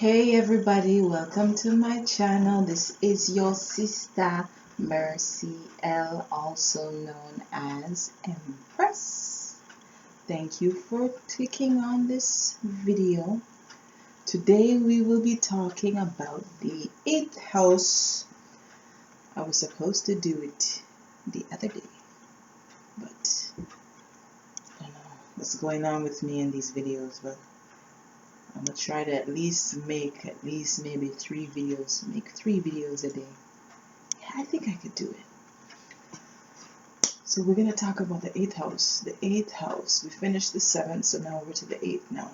Hey everybody, welcome to my channel. This is your sister Mercy L, also known as Empress. Thank you for clicking on this video. Today we will be talking about the 8th house. I was supposed to do it the other day, but I don't know what's going on with me in these videos, but I'm gonna try to at least maybe make 3 videos a day. Yeah, I think I could do it. So we're gonna talk about the 8th house. The 8th house. We finished the 7th, so now we're to the 8th now.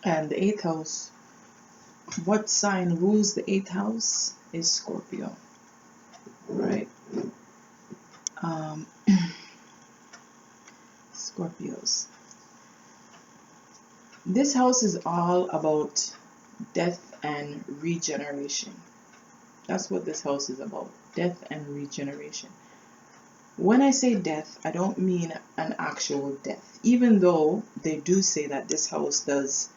And the 8th house, what sign rules the 8th house is Scorpio. Right? Scorpios. This house is all about death and regeneration. That's what this house is about. Death and regeneration. When I say death, I don't mean an actual death. Even though they do say that this house does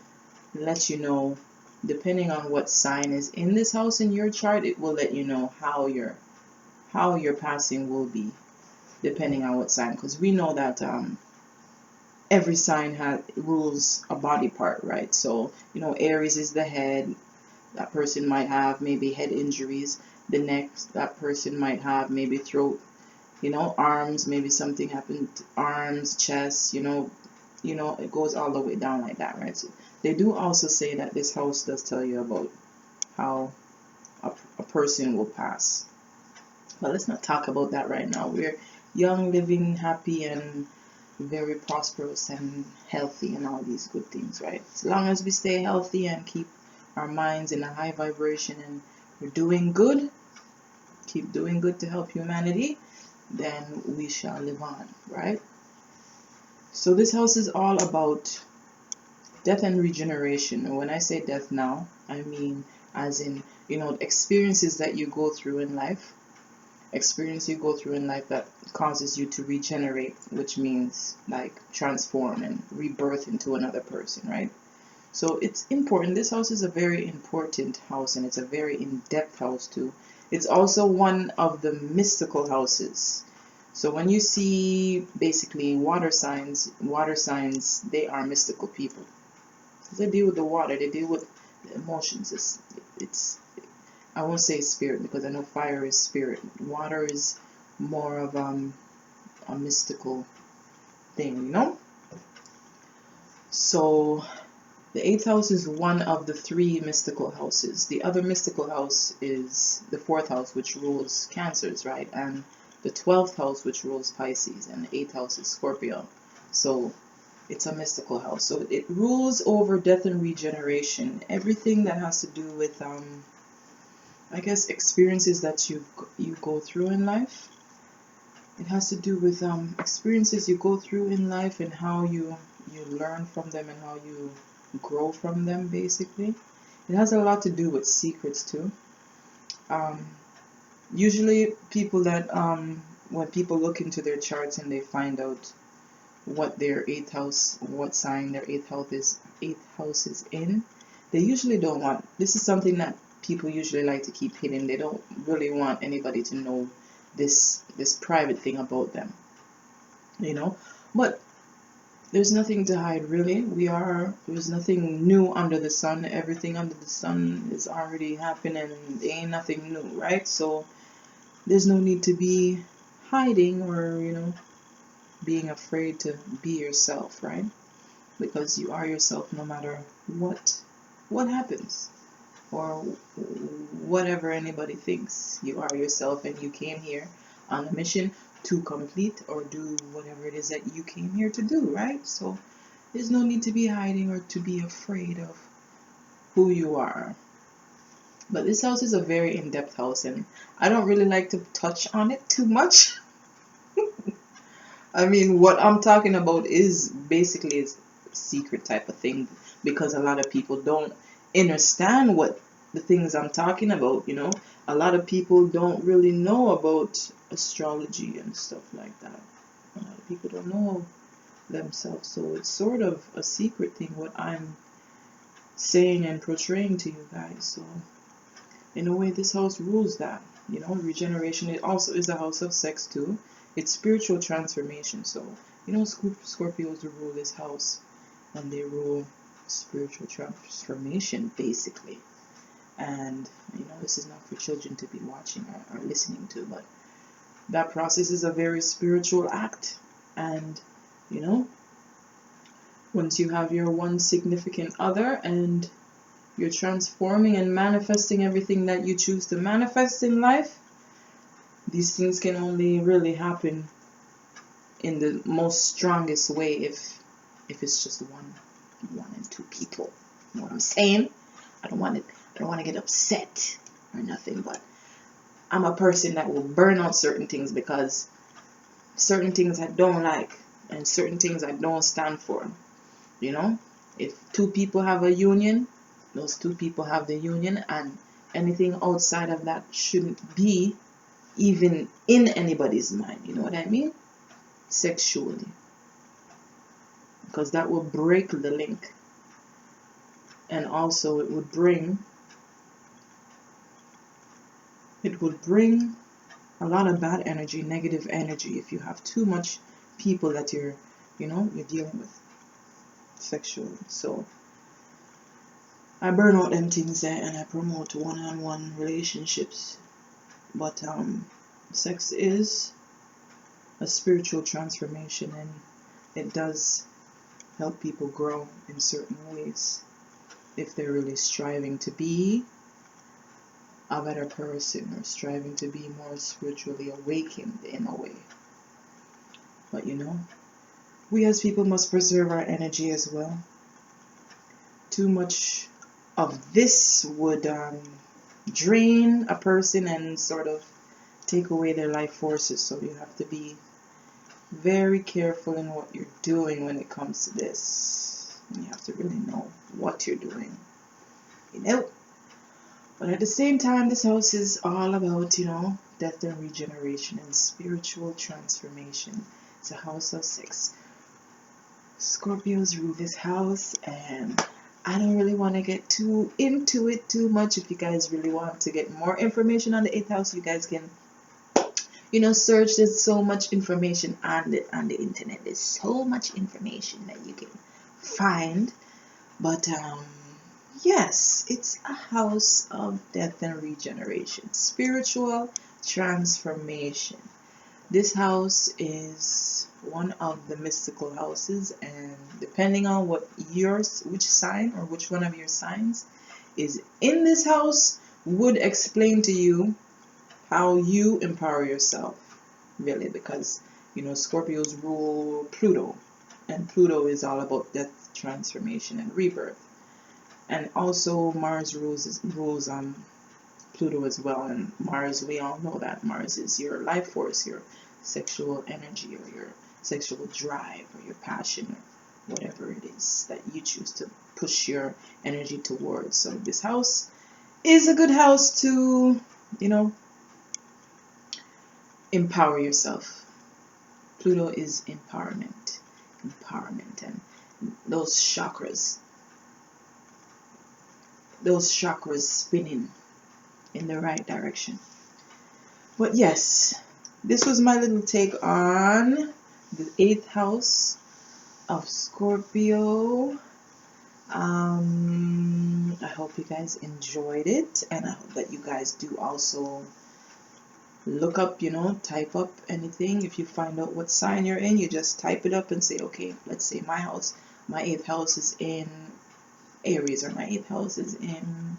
let you know, depending on what sign is in this house in your chart, it will let you know how your passing will be, depending on what sign. Because we know that every sign rules a body part, right? So Aries is the head. That person might have maybe head injuries. The next, that person might have maybe throat, arms, maybe something happened, arms, chest, it goes all the way down like that, right? So they do also say that this house does tell you about how a person will pass. But let's not talk about that right now. We're young, living, happy, and very prosperous and healthy and all these good things, right? As long as we stay healthy and keep our minds in a high vibration and we're doing good, keep doing good to help humanity, then we shall live on, right? So this house is all about death and regeneration. And when I say death now, I mean as in, experiences that you go through in life. Experience you go through in life that causes you to regenerate, which means like transform and rebirth into another person, right? So it's important. This house is a very important house, and it's a very in-depth house too. It's also one of the mystical houses. So when you see basically water signs, they are mystical people. They deal with the water, they deal with the emotions. It's I won't say spirit, because I know fire is spirit. Water is more of a mystical thing. So the 8th house is one of the 3 mystical houses. The other mystical house is the 4th house, which rules Cancers, right? And the 12th house, which rules Pisces, and the 8th house is Scorpio. So it's a mystical house. So it rules over death and regeneration. Everything that has to do with I guess experiences that you go through in life. It has to do with experiences you go through in life and how you learn from them and how you grow from them, basically. It has a lot to do with secrets too. Usually people that when people look into their charts and they find out what their 8th house, what sign their 8th house is in, they usually don't want, this is something that people usually like to keep hidden. They don't really want anybody to know this private thing about them, but there's nothing to hide, really. There's nothing new under the sun. Everything under the sun is already happening. There ain't nothing new, right? So there's no need to be hiding or being afraid to be yourself, right? Because you are yourself no matter what happens, or whatever anybody thinks. You are yourself, and you came here on a mission to complete or do whatever it is that you came here to do, right? So there's no need to be hiding or to be afraid of who you are. But this house is a very in-depth house, and I don't really like to touch on it too much. I mean, what I'm talking about is basically a secret type of thing, because a lot of people don't understand what the things I'm talking about. A lot of people don't really know about astrology and stuff like that. A lot of people don't know themselves, so it's sort of a secret thing what I'm saying and portraying to you guys. So in a way, this house rules that. Regeneration, it also is a house of sex too. It's spiritual transformation. So Scorpios rule this house, and they rule spiritual transformation basically. And this is not for children to be watching or listening to, but that process is a very spiritual act. And once you have your one significant other and you're transforming and manifesting everything that you choose to manifest in life, these things can only really happen in the most strongest way if it's just one and two people. You know what I'm saying? I don't want to get upset or nothing, but I'm a person that will burn out certain things because certain things I don't like and certain things I don't stand for. If two people have a union, those two people have the union, and anything outside of that shouldn't be even in anybody's mind. You know what I mean? Sexually. Because that will break the link. And also it would bring a lot of bad energy, negative energy, if you have too much people that you're dealing with sexually. So I burn out them things there and I promote one-on-one relationships. But sex is a spiritual transformation, and it does help people grow in certain ways if they're really striving to be a better person or striving to be more spiritually awakened in a way. But we as people must preserve our energy as well. Too much of this would drain a person and sort of take away their life forces. So you have to be very careful in what you're doing when it comes to this. You have to really know what you're doing. But at the same time, this house is all about, death and regeneration and spiritual transformation. It's a house of sex. Scorpios rule this house, and I don't really want to get too into it too much. If you guys really want to get more information on the 8th house, you guys can, search. There's so much information on the internet. There's so much information that you can find. But yes, it's a house of death and regeneration, spiritual transformation. This house is one of the mystical houses, and depending on which sign or which one of your signs is in this house would explain to you how you empower yourself, really, because Scorpios rule Pluto, and Pluto is all about death, transformation, and rebirth. And also Mars rules Pluto as well. And Mars, we all know that Mars is your life force, your sexual energy, or your sexual drive, or your passion, or whatever it is that you choose to push your energy towards. So this house is a good house to empower yourself. Pluto is empowerment, and those chakras spinning in the right direction. But yes, this was my little take on the 8th house of Scorpio. I hope you guys enjoyed it, and I hope that you guys do also look up, type up anything. If you find out what sign you're in, you just type it up and say, okay, let's say my 8th house is in Aries, or my 8th house is in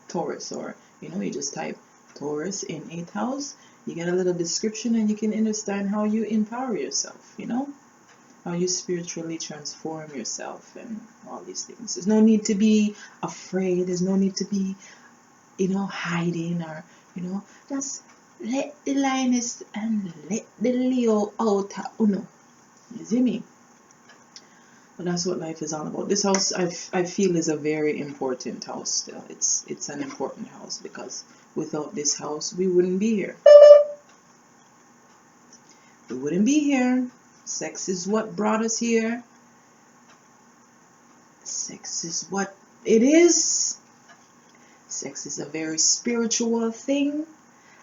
Taurus, or you just type Taurus in 8th house. You get a little description and you can understand how you empower yourself, how you spiritually transform yourself and all these things. There's no need to be afraid. There's no need to be hiding, or just let the lioness and let the Leo out. You see me? But that's what life is all about. This house, I feel, is a very important house still. It's an important house, because without this house, we wouldn't be here. We wouldn't be here. Sex is what brought us here. Sex is what it is. Sex is a very spiritual thing,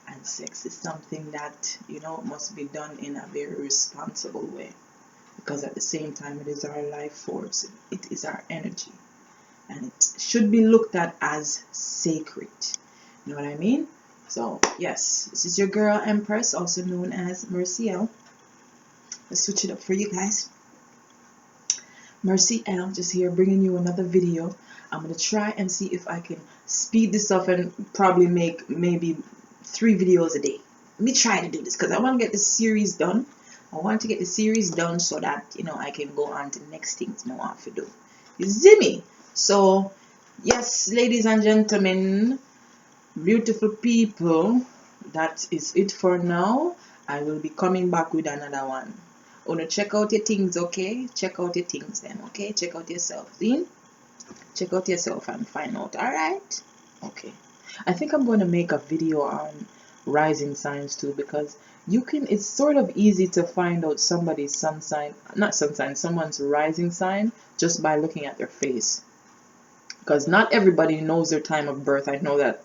and sex is something that, must be done in a very responsible way, because at the same time, it is our life force, it is our energy, and it should be looked at as sacred. You know what I mean? So, yes, this is your girl Empress, also known as Mercy L. Let's switch it up for you guys. Mercy L, just here bringing you another video. I'm going to try and see if I can speed this up and probably make maybe 3 videos a day. Let me try to do this because I want to get this series done. I want to get the series done so that, I can go on to the next things I want to do. You see me? So, yes, ladies and gentlemen, beautiful people, that is it for now. I will be coming back with another one. Check out your things, okay? Check out your things then, okay? Check out yourself. See? Check out yourself and find out, alright? Okay. I think I'm going to make a video on rising signs too, because it's sort of easy to find out somebody's sun sign, not sun sign, someone's rising sign just by looking at their face. Because not everybody knows their time of birth. I know that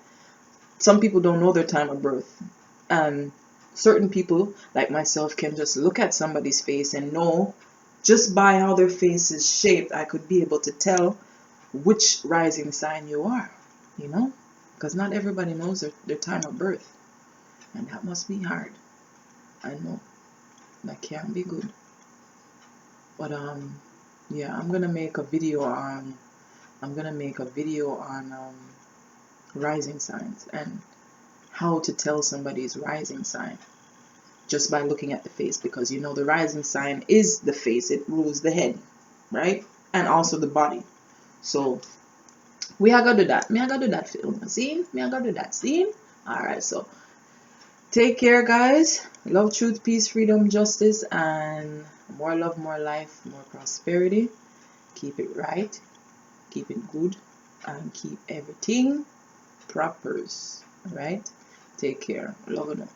some people don't know their time of birth. And certain people, like myself, can just look at somebody's face and know, just by how their face is shaped, I could be able to tell which rising sign you are, because not everybody knows their time of birth, and that must be hard. I know that can't be good, but yeah, I'm gonna make a video on rising signs and how to tell somebody's rising sign just by looking at the face, because the rising sign is the face. It rules the head, right? And also the body. So we are gonna do that. Me I gotta do that film. See? Me I gotta do that. See? Alright, so take care, guys. Love, truth, peace, freedom, justice, and more love, more life, more prosperity. Keep it right, keep it good, and keep everything proper. Alright? Take care. Love and